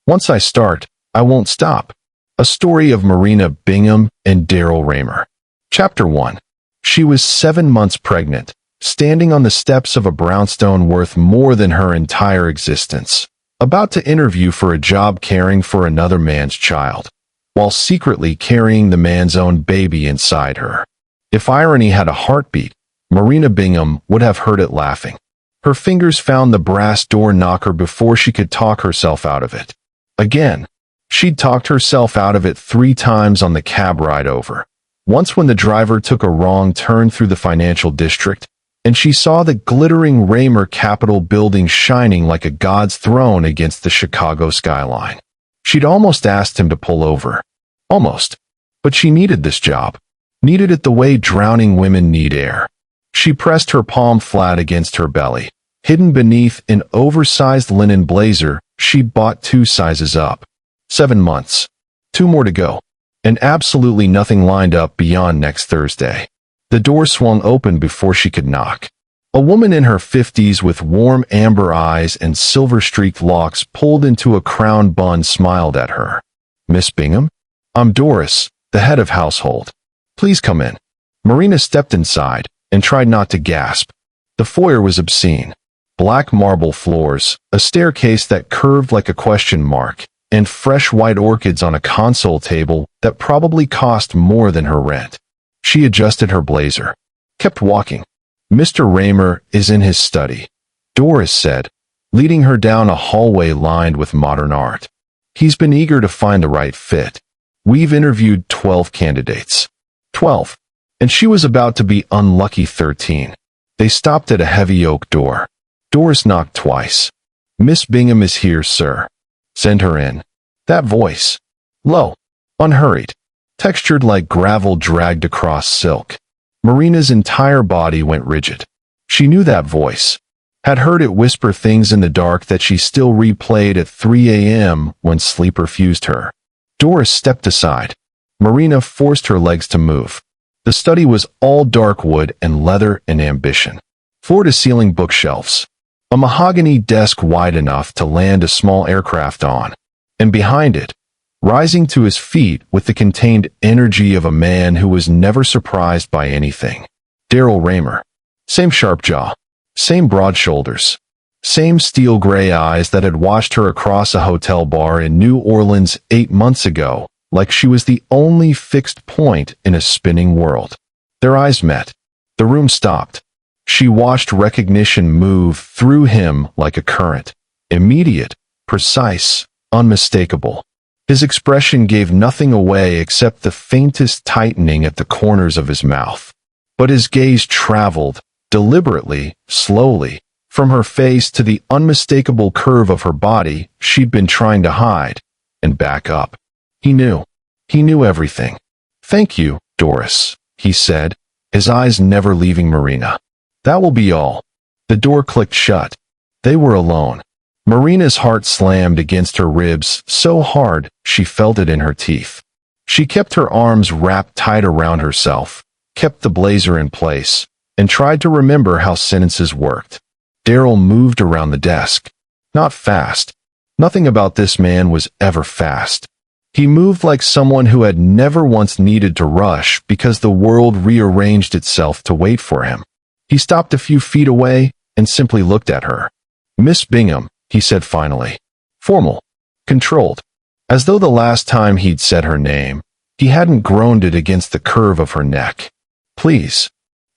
Once I start, I won't stop. A story of Marina Bingham and Daryl Raymer. Chapter 1. She was 7 months pregnant, standing on the steps of a brownstone worth more than her entire existence, about to interview for a job caring for another man's child, while secretly carrying the man's own baby inside her. If irony had a heartbeat, Marina Bingham would have heard it laughing. Her fingers found the brass door knocker before she could talk herself out of it. Again, she'd talked herself out of it 3 times on the cab ride over. Once when the driver took a wrong turn through the financial district, and she saw the glittering Raymer Capitol building shining like a god's throne against the Chicago skyline. She'd almost asked him to pull over. Almost. But she needed this job. Needed it the way drowning women need air. She pressed her palm flat against her belly, hidden beneath an oversized linen blazer she'd bought 2 sizes up. 7 months. 2 more to go. And absolutely nothing lined up beyond next Thursday. The door swung open before she could knock. A woman in her 50s with warm amber eyes and silver-streaked locks pulled into a crown bun smiled at her. "Miss Bingham? I'm Doris, the head of household. Please come in." Marina stepped inside and tried not to gasp. The foyer was obscene. Black marble floors, a staircase that curved like a question mark, and fresh white orchids on a console table that probably cost more than her rent. She adjusted her blazer. Kept walking. "Mr. Raymer is in his study," Doris said, leading her down a hallway lined with modern art. "He's been eager to find the right fit. We've interviewed 12 candidates." 12. And she was about to be unlucky 13. They stopped at a heavy oak door. Doris knocked twice. "Miss Bingham is here, sir." "Send her in." That voice. Low. Unhurried. Textured like gravel dragged across silk. Marina's entire body went rigid. She knew that voice. Had heard it whisper things in the dark that she still replayed at 3 a.m. when sleep refused her. Doris stepped aside. Marina forced her legs to move. The study was all dark wood and leather and ambition. Floor-to-ceiling bookshelves. A mahogany desk wide enough to land a small aircraft on. And behind it, rising to his feet with the contained energy of a man who was never surprised by anything. Daryl Raymer. Same sharp jaw. Same broad shoulders. Same steel gray eyes that had watched her across a hotel bar in New Orleans 8 months ago, like she was the only fixed point in a spinning world. Their eyes met. The room stopped. She watched recognition move through him like a current. Immediate, precise, unmistakable. His expression gave nothing away except the faintest tightening at the corners of his mouth. But his gaze traveled, deliberately, slowly, from her face to the unmistakable curve of her body she'd been trying to hide, and back up. He knew. He knew everything. "Thank you, Doris," he said, his eyes never leaving Marina. "That will be all." The door clicked shut. They were alone. Marina's heart slammed against her ribs so hard she felt it in her teeth. She kept her arms wrapped tight around herself, kept the blazer in place, and tried to remember how sentences worked. Daryl moved around the desk. Not fast. Nothing about this man was ever fast. He moved like someone who had never once needed to rush because the world rearranged itself to wait for him. He stopped a few feet away and simply looked at her. "Miss Bingham," he said finally. Formal. Controlled. As though the last time he'd said her name, he hadn't groaned it against the curve of her neck. "Please."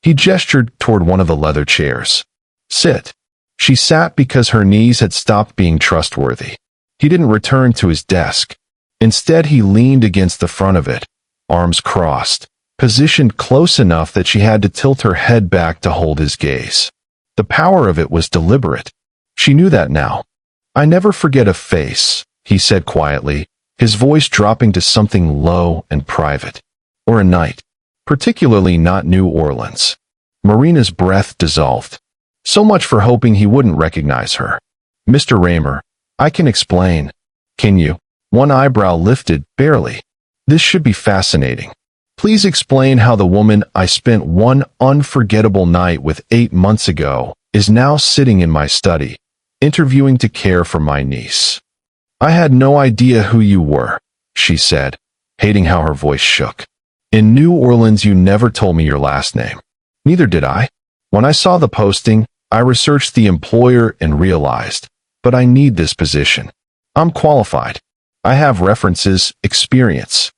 He gestured toward one of the leather chairs. "Sit." She sat because her knees had stopped being trustworthy. He didn't return to his desk. Instead, he leaned against the front of it, arms crossed, positioned close enough that she had to tilt her head back to hold his gaze. The power of it was deliberate. She knew that now. "I never forget a face," he said quietly, his voice dropping to something low and private. "Or a night. Particularly not New Orleans." Marina's breath dissolved. So much for hoping he wouldn't recognize her. "Mr. Raymer, I can explain." "Can you?" One eyebrow lifted, barely. "This should be fascinating. Please explain how the woman I spent one unforgettable night with 8 months ago is now sitting in my study, interviewing to care for my niece." I had no idea who you were, she said, hating how her voice shook. In New Orleans, you never told me your last name. Neither did I. When I saw the posting, I researched the employer and realized, but I need this position. I'm qualified. I have references, experience.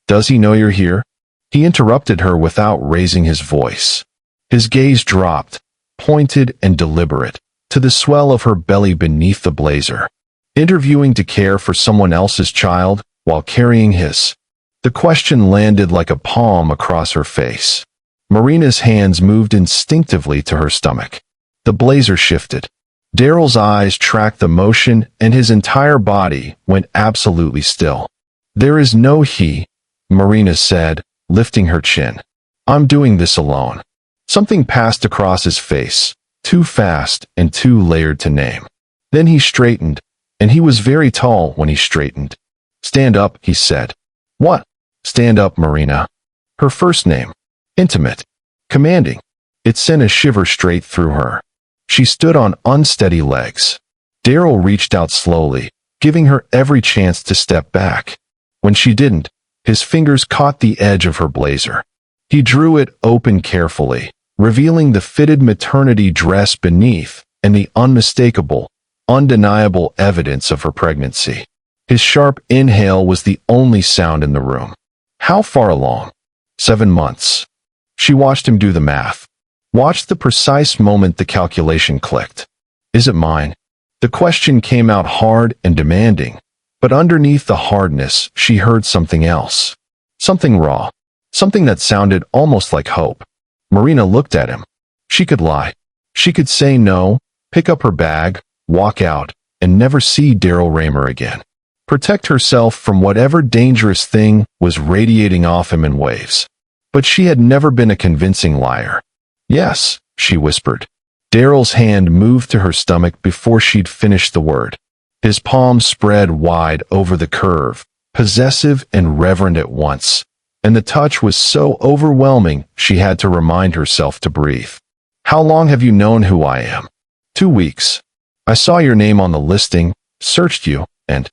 Does he know you're here? He interrupted her without raising his voice. His gaze dropped, pointed and deliberate, to the swell of her belly beneath the blazer. Interviewing to care for someone else's child while carrying his. The question landed like a palm across her face. Marina's hands moved instinctively to her stomach. The blazer shifted. Daryl's eyes tracked the motion and his entire body went absolutely still. There is no he, Marina said, lifting her chin. I'm doing this alone. Something passed across his face, too fast and too layered to name. Then he straightened, and he was very tall when he straightened. Stand up, he said. What? Stand up, Marina. Her first name. Intimate. Commanding. It sent a shiver straight through her. She stood on unsteady legs. Daryl reached out slowly, giving her every chance to step back. When she didn't, his fingers caught the edge of her blazer. He drew it open carefully, revealing the fitted maternity dress beneath and the unmistakable, undeniable evidence of her pregnancy. His sharp inhale was the only sound in the room. How far along? 7 months. She watched him do the math. Watched the precise moment the calculation clicked. Is it mine? The question came out hard and demanding, but underneath the hardness, she heard something else. Something raw. Something that sounded almost like hope. Marina looked at him. She could lie. She could say no, pick up her bag, walk out, and never see Daryl Raymer again. Protect herself from whatever dangerous thing was radiating off him in waves. But she had never been a convincing liar. Yes, she whispered. Daryl's hand moved to her stomach before she'd finished the word. His palm spread wide over the curve, possessive and reverent at once, and the touch was so overwhelming she had to remind herself to breathe. How long have you known who I am? 2 weeks. I saw your name on the listing, searched you, and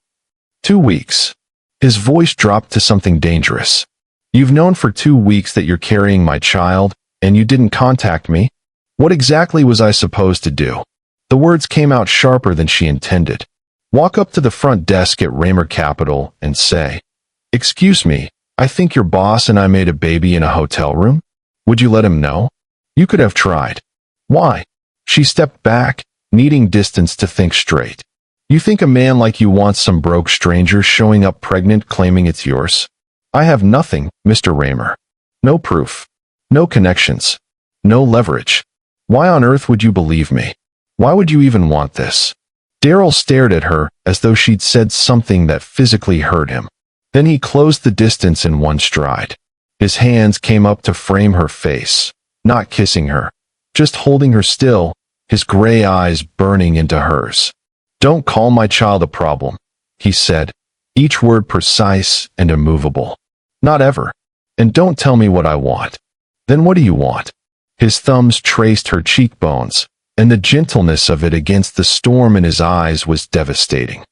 2 weeks. His voice dropped to something dangerous. You've known for 2 weeks that you're carrying my child, and you didn't contact me? What exactly was I supposed to do? The words came out sharper than she intended. Walk up to the front desk at Raymer Capital and say, "Excuse me, I think your boss and I made a baby in a hotel room." Would you let him know? You could have tried. Why? She stepped back, needing distance to think straight. You think a man like you wants some broke stranger showing up pregnant claiming it's yours? I have nothing, Mr. Raymer. No proof. No connections. No leverage. Why on earth would you believe me? Why would you even want this? Daryl stared at her as though she'd said something that physically hurt him. Then he closed the distance in one stride. His hands came up to frame her face, not kissing her, just holding her still, his gray eyes burning into hers. Don't call my child a problem, he said, each word precise and immovable. Not ever. And don't tell me what I want. Then what do you want? His thumbs traced her cheekbones, and the gentleness of it against the storm in his eyes was devastating.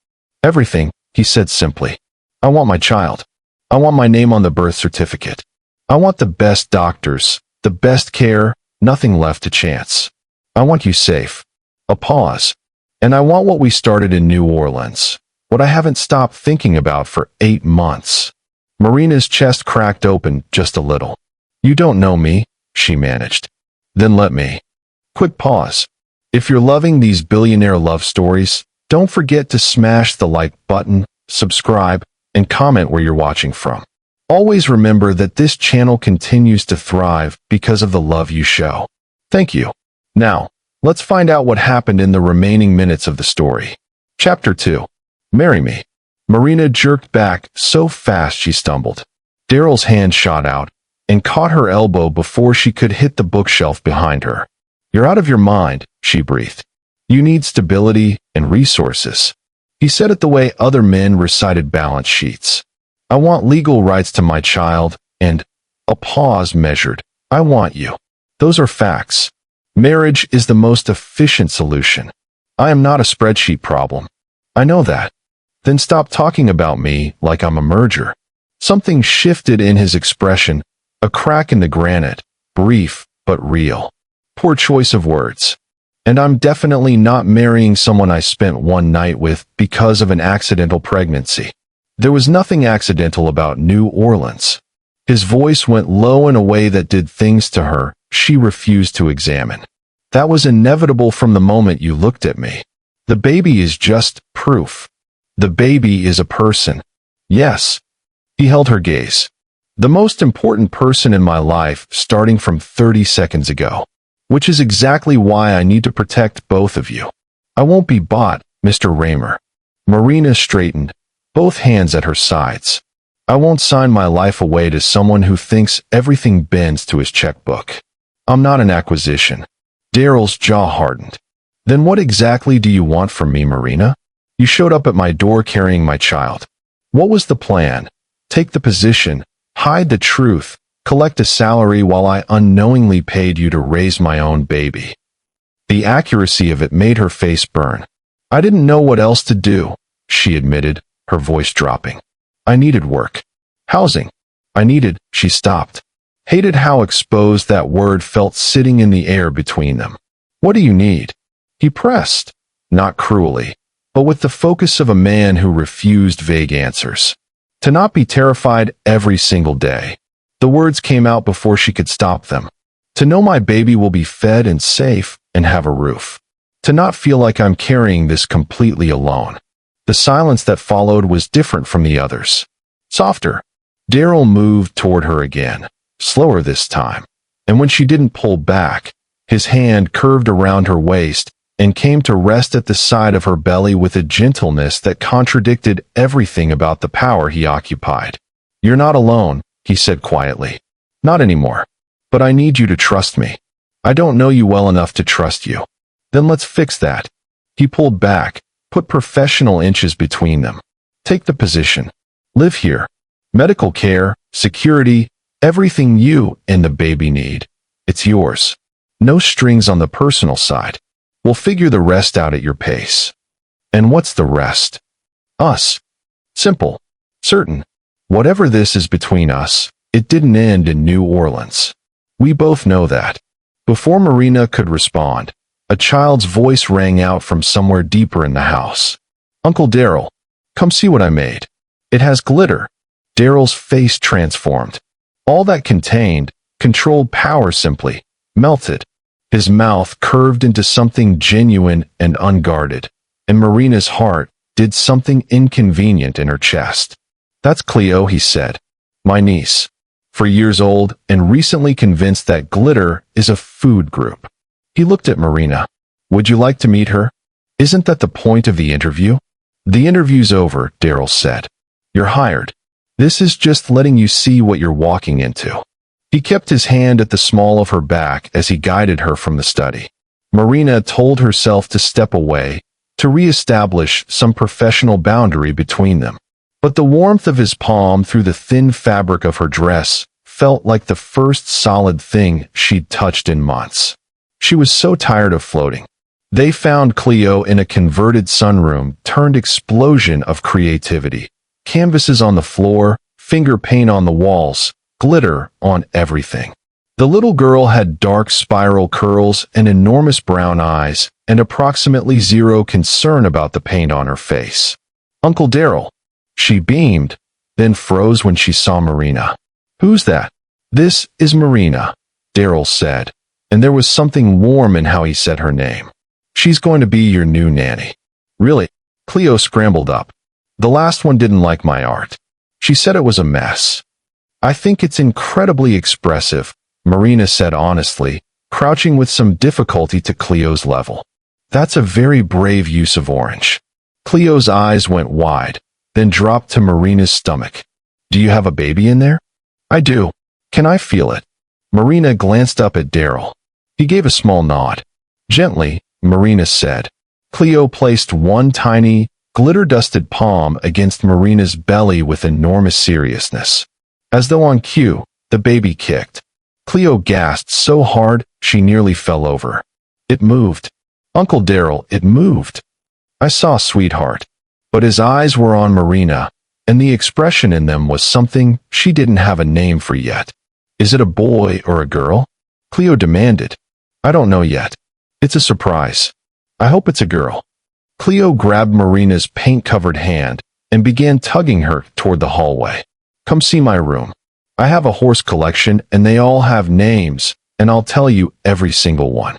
Everything, he said simply. I want my child. I want my name on the birth certificate. I want the best doctors, the best care, nothing left to chance. I want you safe. A pause. And I want what we started in New Orleans, what I haven't stopped thinking about for 8 months. Marina's chest cracked open just a little. You don't know me, she managed. Then let me. Quick pause. If you're loving these billionaire love stories, don't forget to smash the like button, subscribe, and comment where you're watching from. Always remember that this channel continues to thrive because of the love you show. Thank you. Now, let's find out what happened in the remaining minutes of the story. Chapter 2. Marry Me. Marina jerked back so fast she stumbled. Daryl's hand shot out and caught her elbow before she could hit the bookshelf behind her. You're out of your mind, she breathed. You need stability and resources. He said it the way other men recited balance sheets. I want legal rights to my child, and a pause measured. I want you. Those are facts. Marriage is the most efficient solution. I am not a spreadsheet problem. I know that. Then stop talking about me like I'm a merger. Something shifted in his expression, a crack in the granite, brief but real. Poor choice of words. And I'm definitely not marrying someone I spent one night with because of an accidental pregnancy. There was nothing accidental about New Orleans. His voice went low in a way that did things to her she refused to examine. That was inevitable from the moment you looked at me. The baby is just proof. The baby is a person. Yes. He held her gaze. The most important person in my life starting from 30 seconds ago. Which is exactly why I need to protect both of you. I won't be bought, Mr. Raymer. Marina straightened, both hands at her sides. I won't sign my life away to someone who thinks everything bends to his checkbook. I'm not an acquisition. Daryl's jaw hardened. Then what exactly do you want from me, Marina? You showed up at my door carrying my child. What was the plan? Take the position, hide the truth, collect a salary while I unknowingly paid you to raise my own baby. The accuracy of it made her face burn. I didn't know what else to do, she admitted, her voice dropping. I needed work. Housing. She stopped. Hated how exposed that word felt sitting in the air between them. What do you need? He pressed, not cruelly, but with the focus of a man who refused vague answers. To not be terrified every single day. The words came out before she could stop them. To know my baby will be fed and safe and have a roof. To not feel like I'm carrying this completely alone. The silence that followed was different from the others. Softer. Daryl moved toward her again, slower this time. And when she didn't pull back, his hand curved around her waist and came to rest at the side of her belly with a gentleness that contradicted everything about the power he occupied. You're not alone, he said quietly. Not anymore. But I need you to trust me. I don't know you well enough to trust you. Then let's fix that. He pulled back, put professional inches between them. Take the position. Live here. Medical care, security, everything you and the baby need. It's yours. No strings on the personal side. We'll figure the rest out at your pace. And what's the rest? Us. Simple. Certain. Whatever this is between us, it didn't end in New Orleans. We both know that. Before Marina could respond, a child's voice rang out from somewhere deeper in the house. Uncle Daryl, come see what I made. It has glitter. Daryl's face transformed. All that contained, controlled power simply, melted. His mouth curved into something genuine and unguarded, and Marina's heart did something inconvenient in her chest. That's Cleo, he said. My niece. For years old and recently convinced that glitter is a food group. He looked at Marina. Would you like to meet her? Isn't that the point of the interview? The interview's over, Daryl said. You're hired. This is just letting you see what you're walking into. He kept his hand at the small of her back as he guided her from the study. Marina told herself to step away, to re-establish some professional boundary between them. But the warmth of his palm through the thin fabric of her dress felt like the first solid thing she'd touched in months. She was so tired of floating. They found Cleo in a converted sunroom turned explosion of creativity. Canvases on the floor, finger paint on the walls, glitter on everything. The little girl had dark spiral curls and enormous brown eyes, and approximately zero concern about the paint on her face. Uncle Daryl. She beamed, then froze when she saw Marina. Who's that? This is Marina, Daryl said, and there was something warm in how he said her name. She's going to be your new nanny. Really? Cleo scrambled up. The last one didn't like my art. She said it was a mess. I think it's incredibly expressive, Marina said honestly, crouching with some difficulty to Cleo's level. That's a very brave use of orange. Cleo's eyes went wide, then dropped to Marina's stomach. Do you have a baby in there? I do. Can I feel it? Marina glanced up at Daryl. He gave a small nod. Gently, Marina said. Cleo placed one tiny, glitter-dusted palm against Marina's belly with enormous seriousness. As though on cue, the baby kicked. Cleo gasped so hard she nearly fell over. It moved. Uncle Daryl, it moved. I saw, sweetheart. But his eyes were on Marina, and the expression in them was something she didn't have a name for yet. Is it a boy or a girl? Cleo demanded. I don't know yet. It's a surprise. I hope it's a girl. Cleo grabbed Marina's paint-covered hand and began tugging her toward the hallway. Come see my room. I have a horse collection and they all have names, and I'll tell you every single one.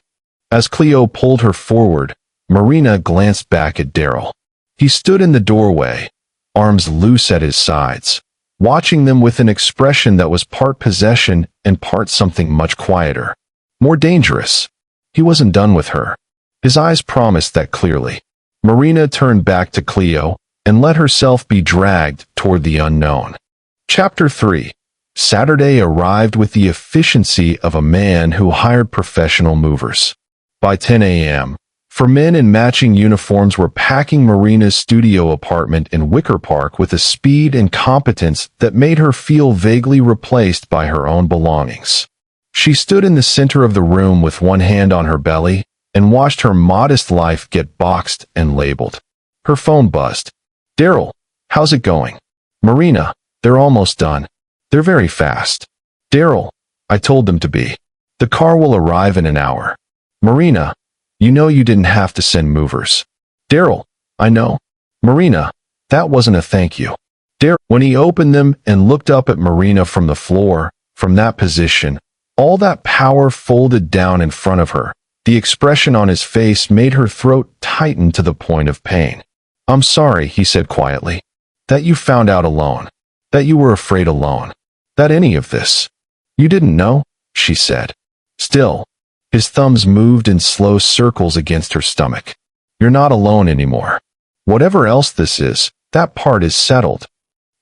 As Cleo pulled her forward, Marina glanced back at Daryl. He stood in the doorway, arms loose at his sides, watching them with an expression that was part possession and part something much quieter, more dangerous. He wasn't done with her. His eyes promised that clearly. Marina turned back to Cleo and let herself be dragged toward the unknown. Chapter 3. Saturday arrived with the efficiency of a man who hired professional movers. By 10 a.m., four men in matching uniforms were packing Marina's studio apartment in Wicker Park with a speed and competence that made her feel vaguely replaced by her own belongings. She stood in the center of the room with one hand on her belly and watched her modest life get boxed and labeled. Her phone buzzed. Daryl, how's it going? Marina, they're almost done. They're very fast. Daryl, I told them to be. The car will arrive in an hour. Marina, you know you didn't have to send movers. Daryl, I know. Marina, that wasn't a thank you. Daryl, when he opened them and looked up at Marina from the floor, from that position, all that power folded down in front of her. The expression on his face made her throat tighten to the point of pain. I'm sorry, he said quietly, that you found out alone, that you were afraid alone, that any of this. You didn't know, she said. Still, his thumbs moved in slow circles against her stomach. You're not alone anymore. Whatever else this is, that part is settled.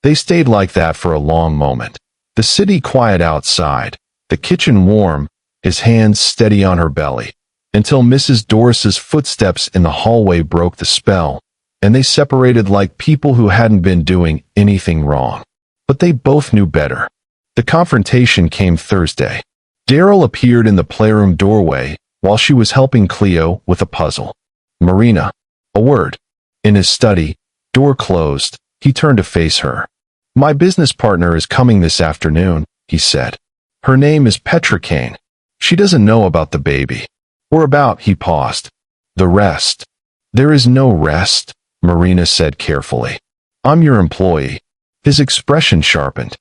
They stayed like that for a long moment. The city quiet outside, the kitchen warm, his hands steady on her belly, until Mrs. Doris's footsteps in the hallway broke the spell, and they separated like people who hadn't been doing anything wrong. But they both knew better. The confrontation came Thursday. Daryl appeared in the playroom doorway while she was helping Cleo with a puzzle. Marina, a word. In his study, door closed, he turned to face her. My business partner is coming this afternoon, he said. Her name is Petra Kane. She doesn't know about the baby. Or about, he paused. The rest. There is no rest, Marina said carefully. I'm your employee. His expression sharpened.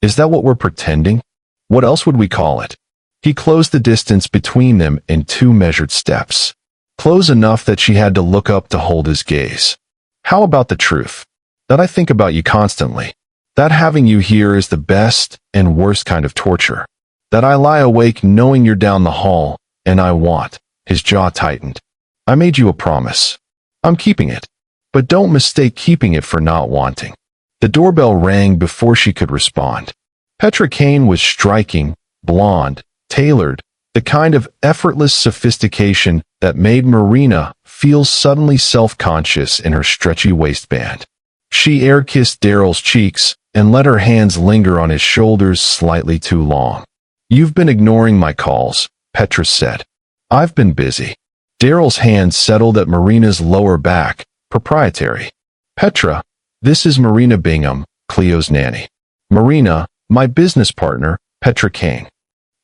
Is that what we're pretending? What else would we call it? He closed the distance between them in 2 measured steps. Close enough that she had to look up to hold his gaze. How about the truth? That I think about you constantly. That having you here is the best and worst kind of torture. That I lie awake knowing you're down the hall, and I want. His jaw tightened. I made you a promise. I'm keeping it. But don't mistake keeping it for not wanting. The doorbell rang before she could respond. Petra Kane was striking, blonde, tailored, the kind of effortless sophistication that made Marina feel suddenly self-conscious in her stretchy waistband. She air-kissed Daryl's cheeks and let her hands linger on his shoulders slightly too long. You've been ignoring my calls, Petra said. I've been busy. Daryl's hand settled at Marina's lower back, proprietary. Petra, this is Marina Bingham, Cleo's nanny. Marina, my business partner, Petra Kane.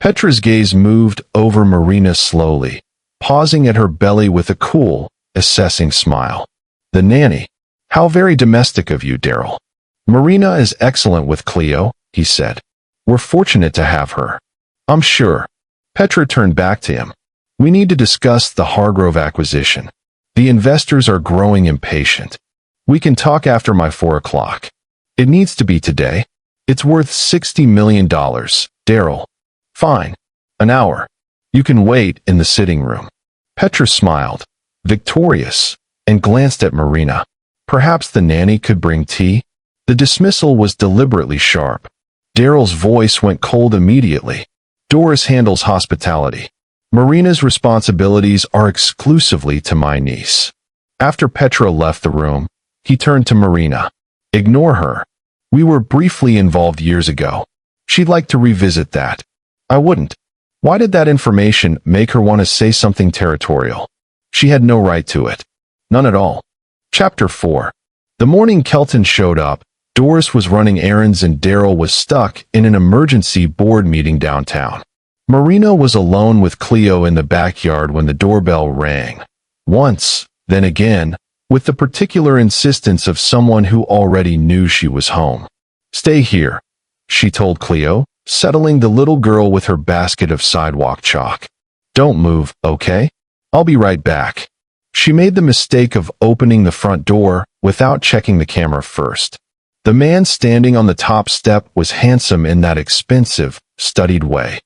Petra's gaze moved over Marina slowly, pausing at her belly with a cool, assessing smile. The nanny. How very domestic of you, Daryl. Marina is excellent with Cleo, he said. We're fortunate to have her. I'm sure. Petra turned back to him. We need to discuss the Hargrove acquisition. The investors are growing impatient. We can talk after my 4 o'clock. It needs to be today. It's worth $60 million, Daryl. Fine. An hour. You can wait in the sitting room. Petra smiled, victorious, and glanced at Marina. Perhaps the nanny could bring tea? The dismissal was deliberately sharp. Daryl's voice went cold immediately. Doris handles hospitality. Marina's responsibilities are exclusively to my niece. After Petra left the room, he turned to Marina. Ignore her. We were briefly involved years ago. She'd like to revisit that. I wouldn't. Why did that information make her want to say something territorial? She had no right to it. None at all. Chapter 4. The morning Kelton showed up, Doris was running errands and Daryl was stuck in an emergency board meeting downtown. Marina was alone with Cleo in the backyard when the doorbell rang. Once, then again, with the particular insistence of someone who already knew she was home. "Stay here," she told Cleo, settling the little girl with her basket of sidewalk chalk. "Don't move, okay? I'll be right back." She made the mistake of opening the front door without checking the camera first. The man standing on the top step was handsome in that expensive, studied way.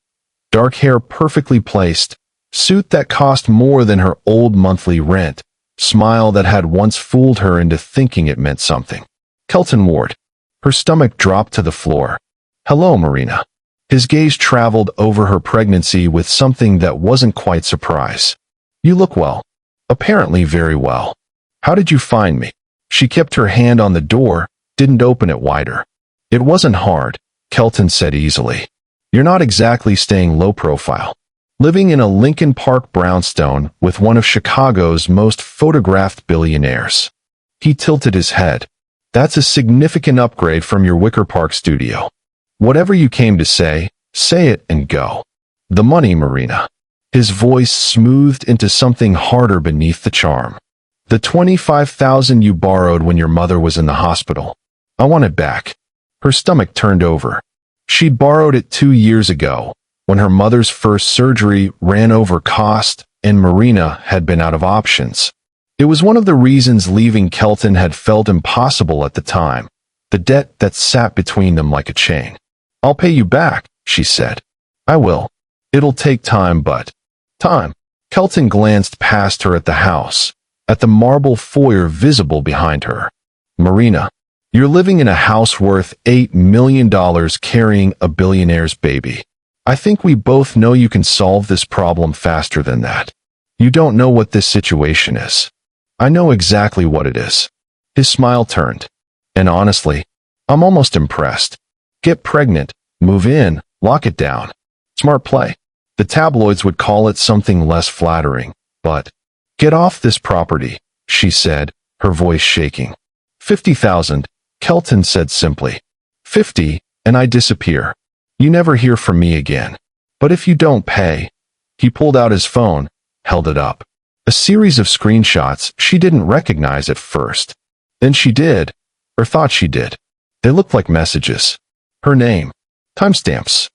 Dark hair perfectly placed, suit that cost more than her old monthly rent, smile that had once fooled her into thinking it meant something. Kelton Ward. Her stomach dropped to the floor. "Hello, Marina." His gaze traveled over her pregnancy with something that wasn't quite surprise. "You look well. Apparently very well. How did you find me?" She kept her hand on the door, didn't open it wider. "It wasn't hard," Kelton said easily. "You're not exactly staying low profile. Living in a Lincoln Park brownstone with one of Chicago's most photographed billionaires." He tilted his head. "That's a significant upgrade from your Wicker Park studio. Whatever you came to say it and go." "The money, Marina." His voice smoothed into something harder beneath the charm. "The $25,000 you borrowed when your mother was in the hospital. I want it back." Her stomach turned over. She'd borrowed it 2 years ago, when her mother's first surgery ran over cost and Marina had been out of options. It was one of the reasons leaving Kelton had felt impossible at the time, the debt that sat between them like a chain. "I'll pay you back," she said. "I will. It'll take time, but..." "Time." Kelton glanced past her at the house, at the marble foyer visible behind her. "Marina, you're living in a house worth $8 million carrying a billionaire's baby. I think we both know you can solve this problem faster than that. You don't know what this situation is. I know exactly what it is." His smile turned. "And honestly, I'm almost impressed. Get pregnant, move in, lock it down. Smart play. The tabloids would call it something less flattering, but..." "Get off this property," she said, her voice shaking. 50,000, Kelton said simply. 50, and I disappear. You never hear from me again. But if you don't pay..." He pulled out his phone, held it up. A series of screenshots she didn't recognize at first. Then she did, or thought she did. They looked like messages. Her name. Timestamps.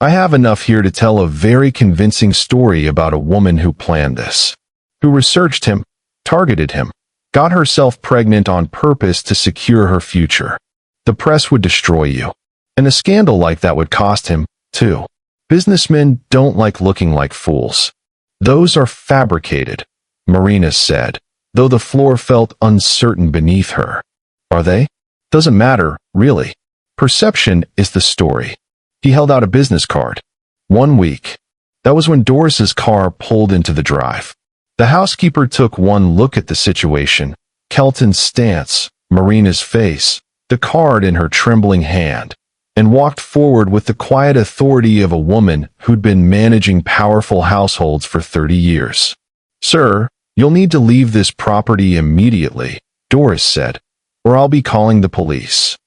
"I have enough here to tell a very convincing story about a woman who planned this. Who researched him, targeted him, got herself pregnant on purpose to secure her future. The press would destroy you. And a scandal like that would cost him, too. Businessmen don't like looking like fools. Those are fabricated," Marina said, though the floor felt uncertain beneath her. "Are they? Doesn't matter, really. Perception is the story." He held out a business card. 1 week. That was when Doris's car pulled into the drive. The housekeeper took one look at the situation, Kelton's stance, Marina's face, the card in her trembling hand, and walked forward with the quiet authority of a woman who'd been managing powerful households for 30 years. "Sir, you'll need to leave this property immediately," Doris said, "or I'll be calling the police."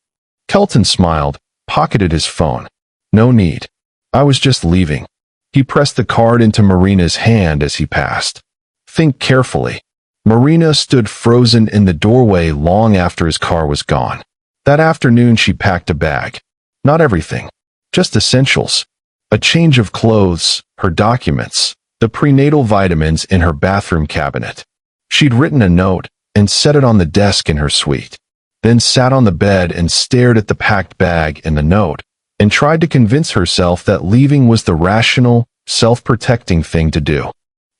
Kelton smiled, pocketed his phone. "No need. I was just leaving." He pressed the card into Marina's hand as he passed. "Think carefully." Marina stood frozen in the doorway long after his car was gone. That afternoon she packed a bag. Not everything. Just essentials. A change of clothes, her documents, the prenatal vitamins in her bathroom cabinet. She'd written a note and set it on the desk in her suite. Then sat on the bed and stared at the packed bag and the note, and tried to convince herself that leaving was the rational, self-protecting thing to do.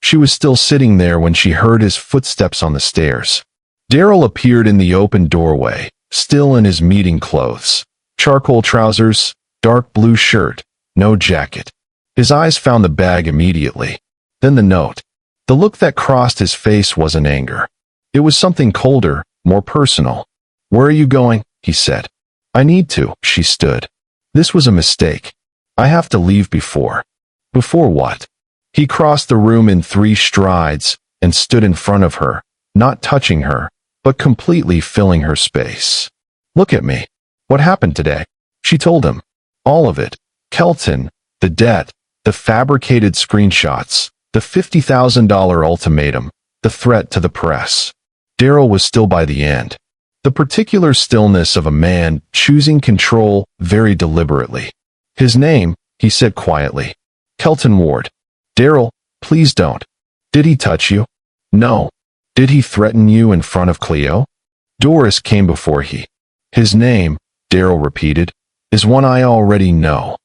She was still sitting there when she heard his footsteps on the stairs. Daryl appeared in the open doorway, still in his meeting clothes. Charcoal trousers, dark blue shirt, no jacket. His eyes found the bag immediately. Then the note. The look that crossed his face wasn't anger. It was something colder, more personal. "Where are you going?" he said. "I need to," she stood. "This was a mistake. I have to leave before." "Before what?" He crossed the room in 3 strides and stood in front of her, not touching her, but completely filling her space. "Look at me. What happened today?" She told him. All of it. Kelton, the debt, the fabricated screenshots, the $50,000 ultimatum, the threat to the press. Daryl was still by the end. The particular stillness of a man choosing control very deliberately. "His name," he said quietly. "Kelton Ward." "Daryl, please don't." "Did he touch you?" "No." "Did he threaten you in front of Cleo?" Doris came before he. "His name," Daryl repeated, "is one I already know."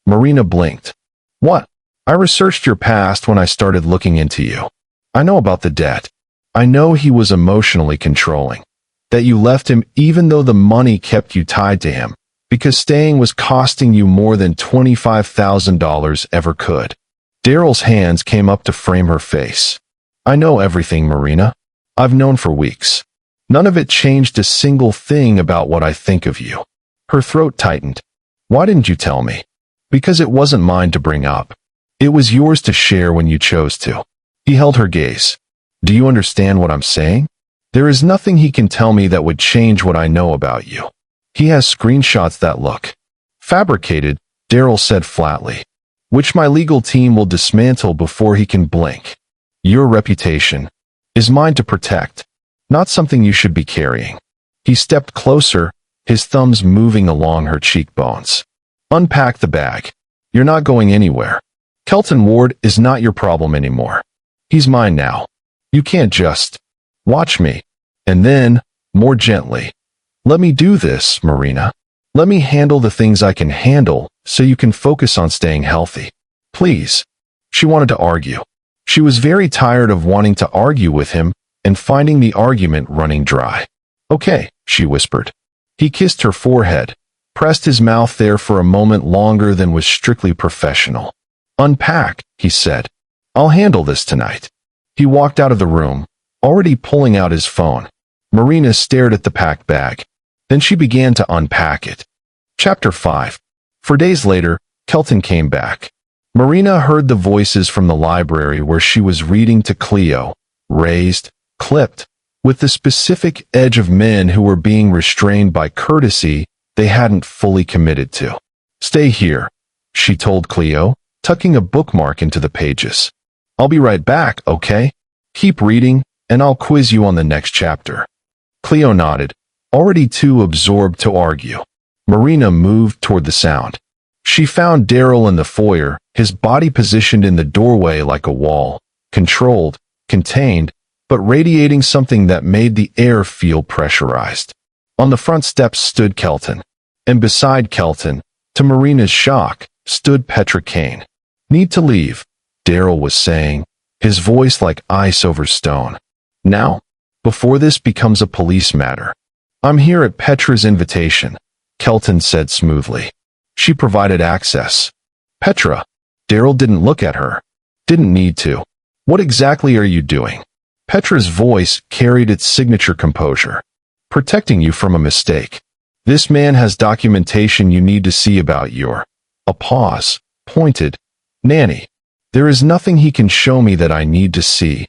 Marina blinked. "What?" "I researched your past when I started looking into you. I know about the debt. I know he was emotionally controlling. That you left him even though the money kept you tied to him, because staying was costing you more than $25,000 ever could." Daryl's hands came up to frame her face. "I know everything, Marina. I've known for weeks. None of it changed a single thing about what I think of you." Her throat tightened. "Why didn't you tell me?" "Because it wasn't mine to bring up. It was yours to share when you chose to." He held her gaze. "Do you understand what I'm saying? There is nothing he can tell me that would change what I know about you. He has screenshots that look fabricated," Daryl said flatly, "which my legal team will dismantle before he can blink. Your reputation is mine to protect, not something you should be carrying." He stepped closer, his thumbs moving along her cheekbones. "Unpack the bag. You're not going anywhere. Kelton Ward is not your problem anymore. He's mine now. You can't just watch me." And then, more gently, "Let me do this, Marina. Let me handle the things I can handle so you can focus on staying healthy. Please." She wanted to argue. She was very tired of wanting to argue with him and finding the argument running dry. "Okay," she whispered. He kissed her forehead, pressed his mouth there for a moment longer than was strictly professional. "Unpack," he said. "I'll handle this tonight." He walked out of the room, already pulling out his phone. Marina stared at the packed bag. Then she began to unpack it. Chapter 5. For days later, Kelton came back. Marina heard the voices from the library where she was reading to Cleo, raised, clipped, with the specific edge of men who were being restrained by courtesy they hadn't fully committed to. "Stay here," she told Cleo, tucking a bookmark into the pages. "I'll be right back, okay? Keep reading, and I'll quiz you on the next chapter." Cleo nodded, already too absorbed to argue. Marina moved toward the sound. She found Daryl in the foyer, his body positioned in the doorway like a wall, controlled, contained, but radiating something that made the air feel pressurized. On the front steps stood Kelton, and beside Kelton, to Marina's shock, stood Petra Kane. "Need to leave," Daryl was saying, his voice like ice over stone. "Now, before this becomes a police matter." "I'm here at Petra's invitation," Kelton said smoothly. She provided access. "Petra." Daryl didn't look at her. Didn't need to. "What exactly are you doing?" Petra's voice carried its signature composure. "Protecting you from a mistake. This man has documentation you need to see about your—" A pause, pointed. "Nanny. There is nothing he can show me that I need to see,"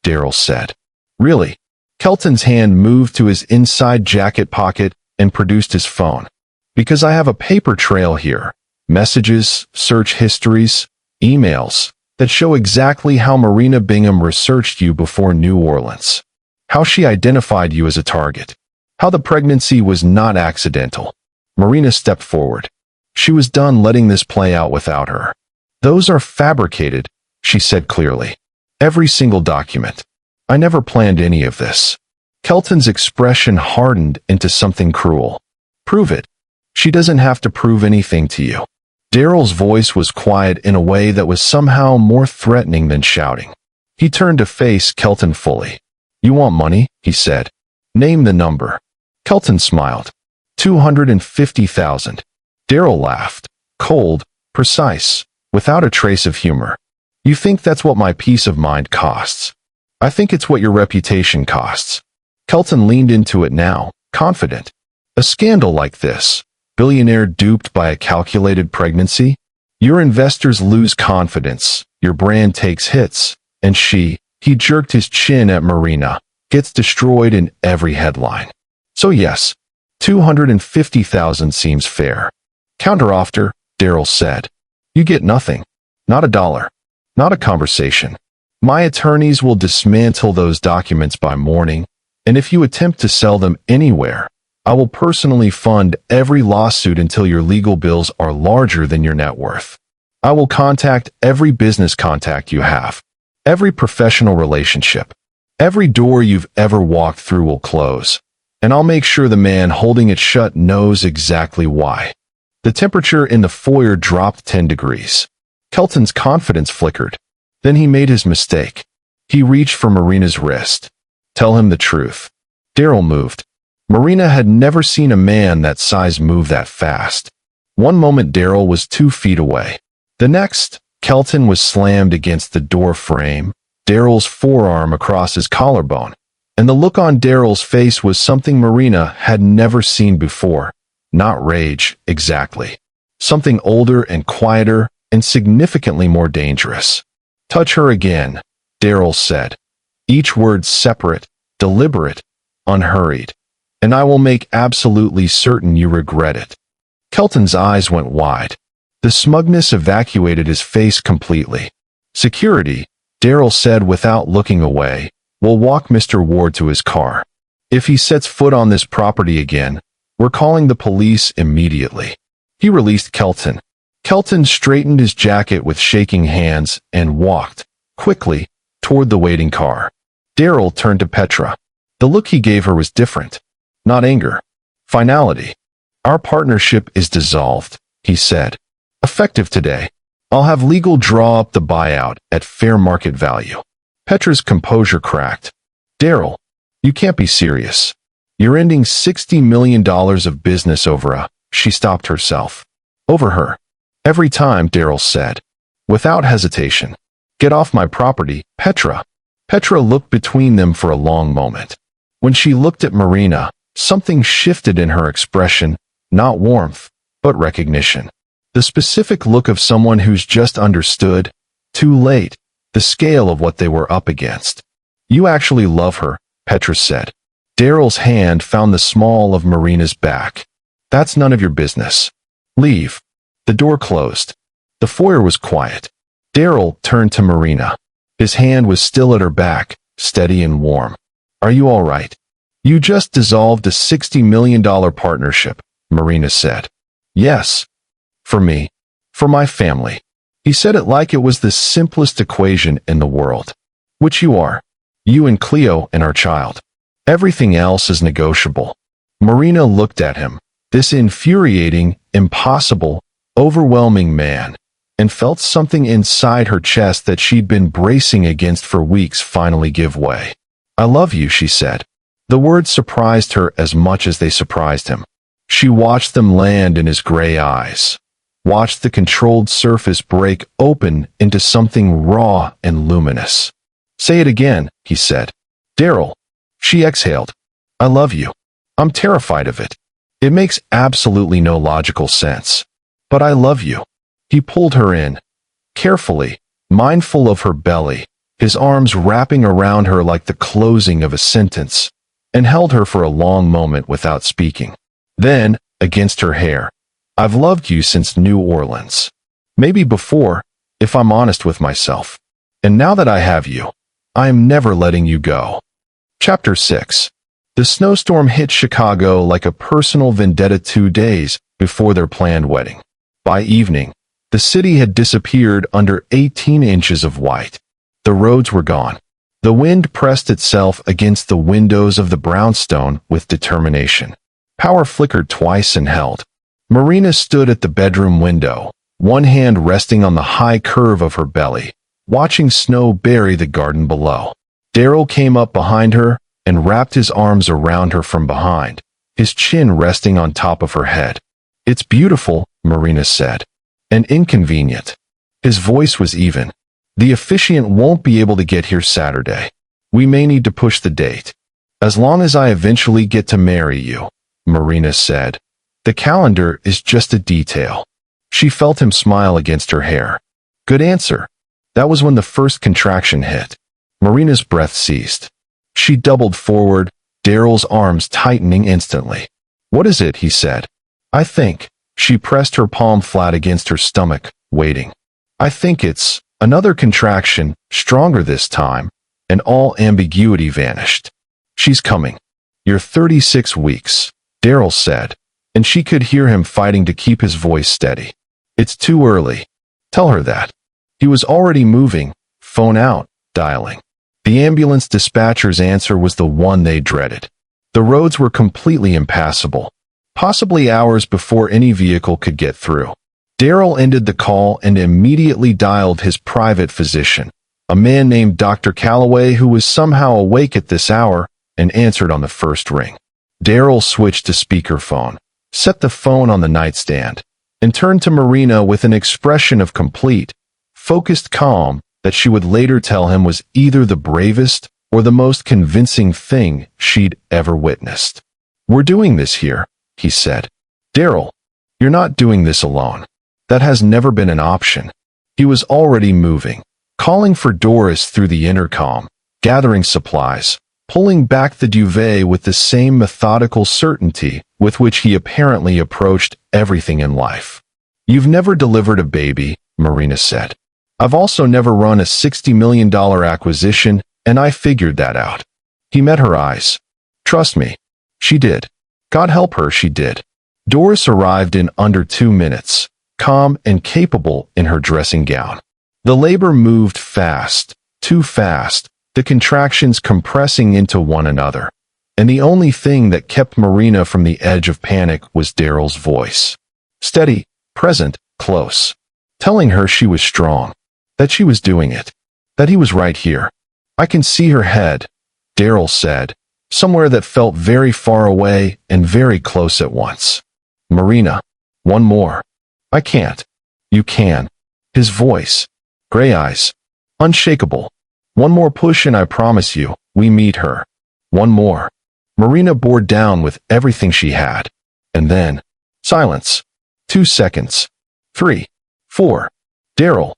Daryl said. "Really?" Kelton's hand moved to his inside jacket pocket and produced his phone. "Because I have a paper trail here. Messages, search histories, emails, that show exactly how Marina Bingham researched you before New Orleans. How she identified you as a target. How the pregnancy was not accidental." Marina stepped forward. She was done letting this play out without her. "Those are fabricated," she said clearly. "Every single document. I never planned any of this." Kelton's expression hardened into something cruel. "Prove it." "She doesn't have to prove anything to you." Daryl's voice was quiet in a way that was somehow more threatening than shouting. He turned to face Kelton fully. "You want money?" he said. "Name the number." Kelton smiled. 250,000. Daryl laughed. Cold, precise, without a trace of humor. "You think that's what my peace of mind costs? I think it's what your reputation costs." Kelton leaned into it now, confident. "A scandal like this, Billionaire duped by a calculated pregnancy? Your investors lose confidence, your brand takes hits, and he jerked his chin at Marina, gets destroyed in every headline. So yes, 250,000 seems fair. Counteroffer, Daryl said. You get nothing. Not a dollar. Not a conversation. My attorneys will dismantle those documents by morning, and if you attempt to sell them anywhere, I will personally fund every lawsuit until your legal bills are larger than your net worth. I will contact every business contact you have. Every professional relationship. Every door you've ever walked through will close, and I'll make sure the man holding it shut knows exactly why. The temperature in the foyer dropped 10 degrees. Kelton's confidence flickered. Then he made his mistake. He reached for Marina's wrist. Tell him the truth. Daryl moved. Marina had never seen a man that size move that fast. One moment Daryl was 2 feet away. The next, Kelton was slammed against the door frame, Daryl's forearm across his collarbone, and the look on Daryl's face was something Marina had never seen before. Not rage, exactly. Something older and quieter and significantly more dangerous. Touch her again, Daryl said. Each word separate, deliberate, unhurried. And I will make absolutely certain you regret it. Kelton's eyes went wide. The smugness evacuated his face completely. Security, Daryl said without looking away, will walk Mr. Ward to his car. If he sets foot on this property again, we're calling the police immediately. He released Kelton. Kelton straightened his jacket with shaking hands and walked, quickly, toward the waiting car. Daryl turned to Petra. The look he gave her was different. Not anger. Finality. Our partnership is dissolved, he said. Effective today. I'll have legal draw up the buyout at fair market value. Petra's composure cracked. Daryl, you can't be serious. You're ending $60 million of business over a... She stopped herself. Over her. Every time, Daryl said. Without hesitation. Get off my property, Petra. Petra looked between them for a long moment. When she looked at Marina, something shifted in her expression, not warmth, but recognition. The specific look of someone who's just understood, too late, the scale of what they were up against. You actually love her, Petra said. Daryl's hand found the small of Marina's back. That's none of your business. Leave. The door closed. The foyer was quiet. Daryl turned to Marina. His hand was still at her back, steady and warm. Are you all right? You just dissolved a $60 million partnership, Marina said. Yes. For me. For my family. He said it like it was the simplest equation in the world. Which you are. You and Cleo and our child. Everything else is negotiable. Marina looked at him, this infuriating, impossible, overwhelming man, and felt something inside her chest that she'd been bracing against for weeks finally give way. I love you, she said. The words surprised her as much as they surprised him. She watched them land in his gray eyes, watched the controlled surface break open into something raw and luminous. Say it again, he said. Daryl. She exhaled. I love you. I'm terrified of it. It makes absolutely no logical sense. But I love you. He pulled her in, carefully, mindful of her belly, his arms wrapping around her like the closing of a sentence, and held her for a long moment without speaking. Then, against her hair, I've loved you since New Orleans. Maybe before, if I'm honest with myself. And now that I have you, I am never letting you go. Chapter 6. The snowstorm hit Chicago like a personal vendetta 2 days before their planned wedding. By evening, the city had disappeared under 18 inches of white. The roads were gone. The wind pressed itself against the windows of the brownstone with determination. Power flickered twice and held. Marina stood at the bedroom window, one hand resting on the high curve of her belly, watching snow bury the garden below. Daryl came up behind her and wrapped his arms around her from behind, his chin resting on top of her head. It's beautiful, Marina said. And inconvenient. His voice was even. The officiant won't be able to get here Saturday. We may need to push the date. As long as I eventually get to marry you, Marina said. The calendar is just a detail. She felt him smile against her hair. Good answer. That was when the first contraction hit. Marina's breath ceased. She doubled forward, Daryl's arms tightening instantly. "What is it?" he said. "I think." She pressed her palm flat against her stomach, waiting. "I think it's..." Another contraction, stronger this time, and all ambiguity vanished. "She's coming. You're 36 weeks, Daryl said, and she could hear him fighting to keep his voice steady. "It's too early. Tell her that." He was already moving, phone out, dialing. The ambulance dispatcher's answer was the one they dreaded. The roads were completely impassable, possibly hours before any vehicle could get through. Daryl ended the call and immediately dialed his private physician, a man named Dr. Calloway who was somehow awake at this hour, and answered on the first ring. Daryl switched to speakerphone, set the phone on the nightstand, and turned to Marina with an expression of complete, focused calm that she would later tell him was either the bravest or the most convincing thing she'd ever witnessed. "We're doing this here," he said. "Daryl, you're not doing this alone. That has never been an option." He was already moving, calling for Doris through the intercom, gathering supplies, pulling back the duvet with the same methodical certainty with which he apparently approached everything in life. "You've never delivered a baby," Marina said. "I've also never run a $60 million acquisition, and I figured that out." He met her eyes. "Trust me." She did. God help her, she did. Doris arrived in under 2 minutes, calm and capable in her dressing gown. The labor moved fast, too fast, the contractions compressing into one another, and the only thing that kept Marina from the edge of panic was Daryl's voice. Steady, present, close, telling her she was strong, that she was doing it, that he was right here. "I can see her head," Daryl said, somewhere that felt very far away and very close at once. "Marina, one more." "I can't." "You can." His voice, gray eyes, unshakable. "One more push and I promise you, we meet her." One more. Marina bore down with everything she had. And then, silence. 2 seconds. 3. 4. "Daryl."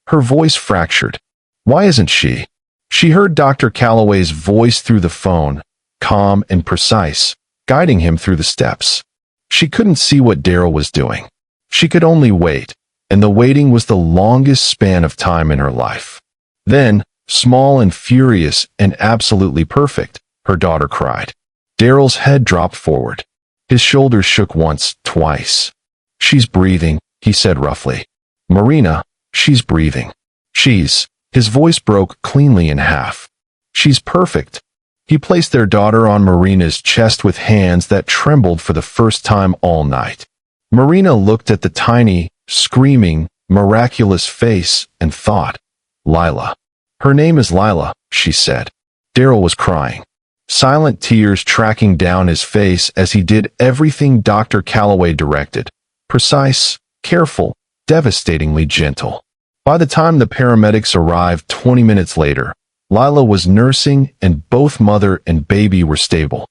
Her voice fractured. "Why isn't she?" She heard Dr. Calloway's voice through the phone, calm and precise, guiding him through the steps. She couldn't see what Daryl was doing. She could only wait, and the waiting was the longest span of time in her life. Then, small and furious and absolutely perfect, her daughter cried. Daryl's head dropped forward. His shoulders shook once, twice. "She's breathing," he said roughly. "Marina, she's breathing. She's..." His voice broke cleanly in half. "She's perfect." He placed their daughter on Marina's chest with hands that trembled for the first time all night. Marina looked at the tiny, screaming, miraculous face and thought, "Lila. Her name is Lila," she said. Daryl was crying, silent tears tracking down his face as he did everything Dr. Calloway directed. Precise, careful, devastatingly gentle. By the time the paramedics arrived 20 minutes later, Lila was nursing and both mother and baby were stable.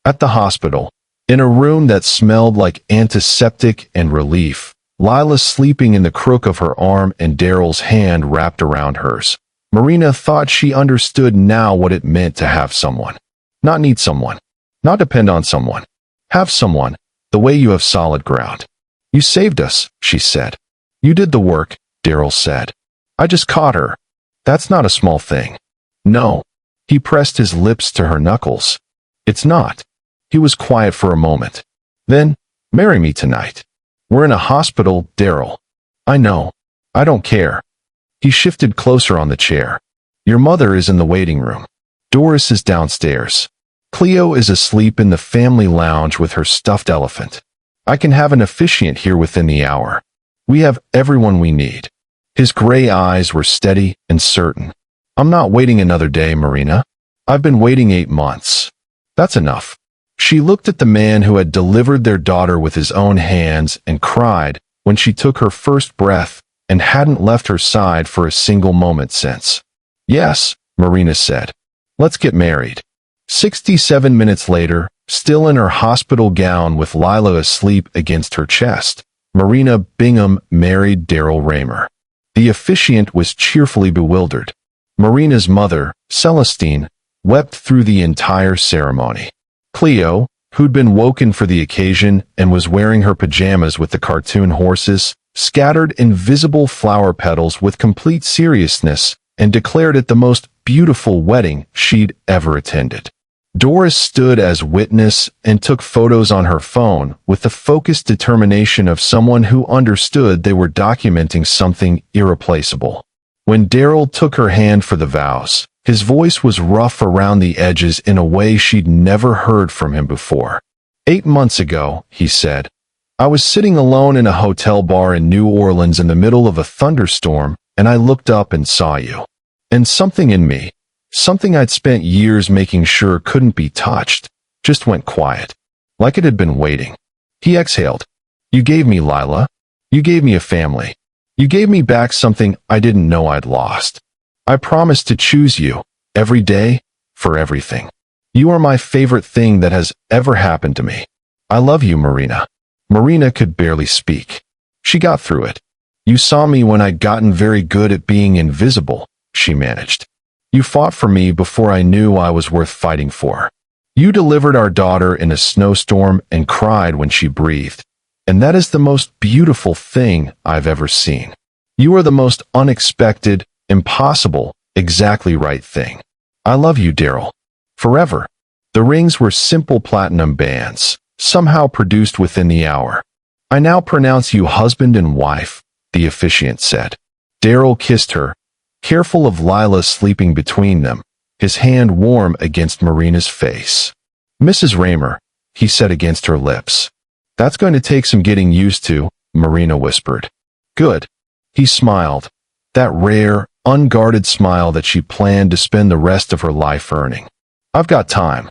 At the hospital, in a room that smelled like antiseptic and relief, Lila sleeping in the crook of her arm and Daryl's hand wrapped around hers. Marina thought she understood now what it meant to have someone. Not need someone. Not depend on someone. Have someone, the way you have solid ground. "You saved us," she said. "You did the work," Daryl said. "I just caught her. That's not a small thing." "No." He pressed his lips to her knuckles. "It's not." He was quiet for a moment. Then, "Marry me tonight." "We're in a hospital, Daryl." "I know. I don't care." He shifted closer on the chair. "Your mother is in the waiting room. Doris is downstairs. Cleo is asleep in the family lounge with her stuffed elephant. I can have an officiant here within the hour. We have everyone we need." His gray eyes were steady and certain. "I'm not waiting another day, Marina. I've been waiting 8 months. That's enough." She looked at the man who had delivered their daughter with his own hands and cried when she took her first breath and hadn't left her side for a single moment since. "Yes," Marina said. "Let's get married." 67 minutes later, still in her hospital gown with Lila asleep against her chest, Marina Bingham married Daryl Raymer. The officiant was cheerfully bewildered. Marina's mother, Celestine, wept through the entire ceremony. Cleo, who'd been woken for the occasion and was wearing her pajamas with the cartoon horses, scattered invisible flower petals with complete seriousness and declared it the most beautiful wedding she'd ever attended. Doris stood as witness and took photos on her phone with the focused determination of someone who understood they were documenting something irreplaceable. When Daryl took her hand for the vows, his voice was rough around the edges in a way she'd never heard from him before. 8 months ago, he said, I was sitting alone in a hotel bar in New Orleans in the middle of a thunderstorm, and I looked up and saw you. And something in me, something I'd spent years making sure couldn't be touched, just went quiet, like it had been waiting. He exhaled. You gave me Lila. You gave me a family. You gave me back something I didn't know I'd lost. I promised to choose you, every day, for everything. You are my favorite thing that has ever happened to me. I love you, Marina. Marina could barely speak. She got through it. You saw me when I'd gotten very good at being invisible, she managed. You fought for me before I knew I was worth fighting for. You delivered our daughter in a snowstorm and cried when she breathed. And that is the most beautiful thing I've ever seen. You are the most unexpected, impossible, exactly right thing. I love you, Daryl. Forever. The rings were simple platinum bands, somehow produced within the hour. I now pronounce you husband and wife, the officiant said. Daryl kissed her, careful of Lila sleeping between them, his hand warm against Marina's face. Mrs. Raymer, he said against her lips. That's going to take some getting used to, Marina whispered. Good. He smiled, that rare, unguarded smile that she planned to spend the rest of her life earning. I've got time.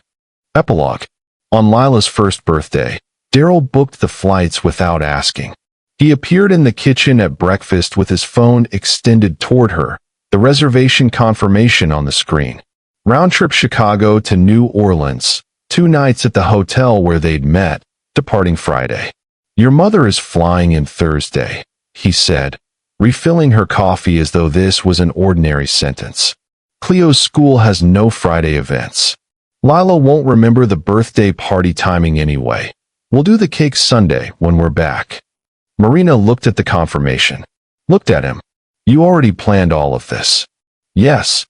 Epilogue. On Lila's first birthday, Daryl booked the flights without asking. He appeared in the kitchen at breakfast with his phone extended toward her, the reservation confirmation on the screen. Round trip Chicago to New Orleans, 2 nights at the hotel where they'd met, departing Friday. Your mother is flying in Thursday, he said, refilling her coffee as though this was an ordinary sentence. Cleo's school has no Friday events. Lila won't remember the birthday party timing anyway. We'll do the cake Sunday when we're back. Marina looked at the confirmation. Looked at him. You already planned all of this. Yes.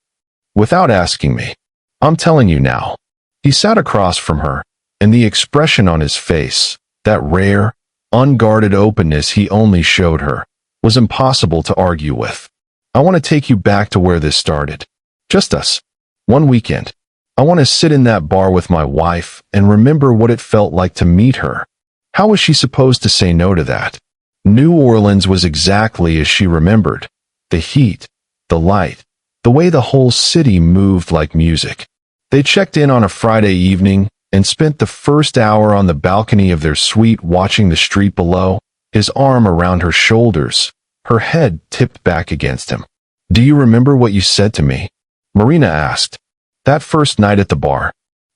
Without asking me. I'm telling you now. He sat across from her, and the expression on his face, that rare, unguarded openness he only showed her, was impossible to argue with. I want to take you back to where this started. Just us. One weekend. I want to sit in that bar with my wife and remember what it felt like to meet her. How was she supposed to say no to that? New Orleans was exactly as she remembered. The heat, the light, the way the whole city moved like music. They checked in on a Friday evening and spent the first hour on the balcony of their suite watching the street below, his arm around her shoulders, her head tipped back against him. Do you remember what you said to me? Marina asked. That first night at the bar.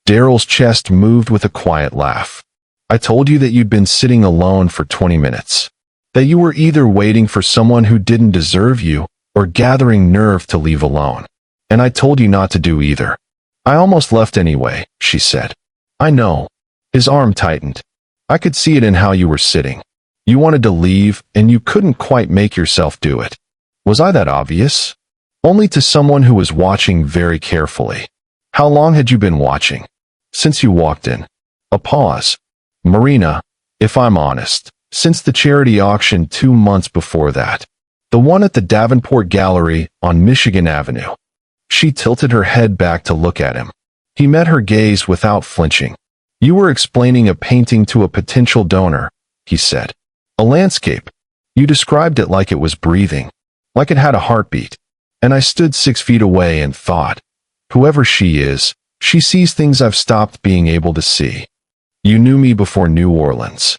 Daryl's chest moved with a quiet laugh. I told you that you'd been sitting alone for 20 minutes. That you were either waiting for someone who didn't deserve you or gathering nerve to leave alone. And I told you not to do either. I almost left anyway, she said. I know. His arm tightened. I could see it in how you were sitting. You wanted to leave, and you couldn't quite make yourself do it. Was I that obvious? Only to someone who was watching very carefully. How long had you been watching? Since you walked in. A pause. Marina, if I'm honest, since the charity auction 2 months before that. The one at the Davenport Gallery on Michigan Avenue. She tilted her head back to look at him. He met her gaze without flinching. You were explaining a painting to a potential donor, he said. A landscape. You described it like it was breathing, like it had a heartbeat. And I stood 6 feet away and thought, whoever she is, she sees things I've stopped being able to see. You knew me before New Orleans.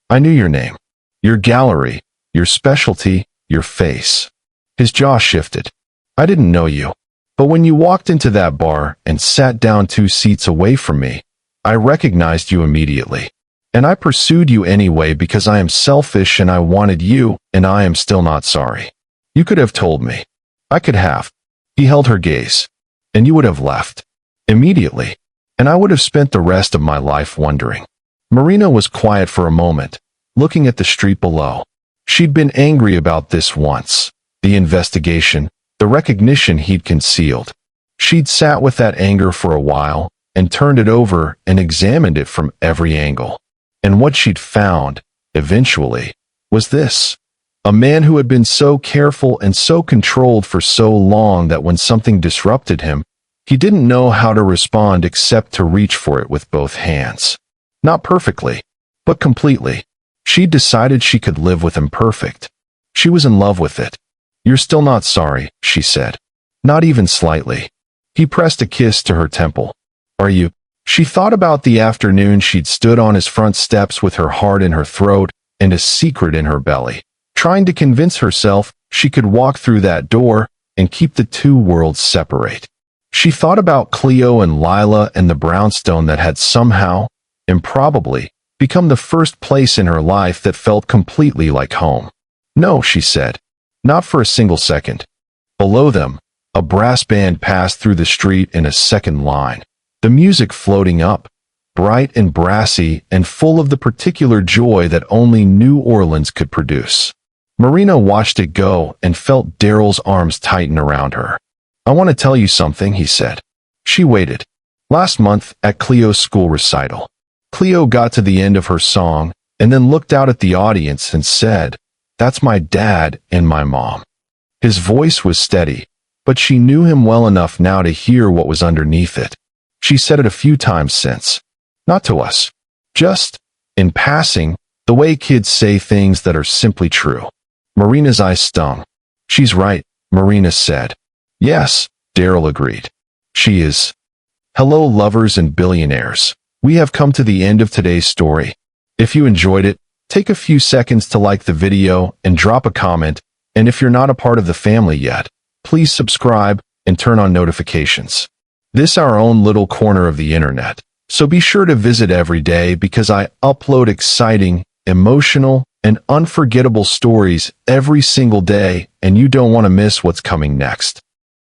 I knew your name, your gallery, your specialty, your face. His jaw shifted. I didn't know you. But when you walked into that bar and sat down 2 seats away from me, I recognized you immediately. And I pursued you anyway because I am selfish and I wanted you, and I am still not sorry. You could have told me. I could have. He held her gaze. And you would have left. Immediately. And I would have spent the rest of my life wondering. Marina was quiet for a moment, looking at the street below. She'd been angry about this once. The investigation, the recognition he'd concealed. She'd sat with that anger for a while, and turned it over and examined it from every angle. And what she'd found, eventually, was this. A man who had been so careful and so controlled for so long that when something disrupted him, he didn't know how to respond except to reach for it with both hands. Not perfectly, but completely. She'd decided she could live with him perfect. She was in love with it. "You're still not sorry," she said. Not even slightly. He pressed a kiss to her temple. "Are you?" She thought about the afternoon she'd stood on his front steps with her heart in her throat and a secret in her belly, trying to convince herself she could walk through that door and keep the two worlds separate. She thought about Cleo and Lila and the brownstone that had somehow, improbably, become the first place in her life that felt completely like home. "No," she said. Not for a single second. Below them, a brass band passed through the street in a second line, the music floating up, bright and brassy and full of the particular joy that only New Orleans could produce. Marina watched it go and felt Daryl's arms tighten around her. "I want to tell you something," he said. She waited. Last month, at Cleo's school recital, Cleo got to the end of her song and then looked out at the audience and said, "That's my dad and my mom." His voice was steady, but she knew him well enough now to hear what was underneath it. She said it a few times since. Not to us. Just, in passing, the way kids say things that are simply true. Marina's eyes stung. "She's right," Marina said. "Yes," Daryl agreed. "She is." Hello, lovers and billionaires. We have come to the end of today's story. If you enjoyed it, take a few seconds to like the video and drop a comment, and if you're not a part of the family yet, please subscribe and turn on notifications. This our own little corner of the internet, so be sure to visit every day because I upload exciting, emotional, and unforgettable stories every single day, and you don't want to miss what's coming next.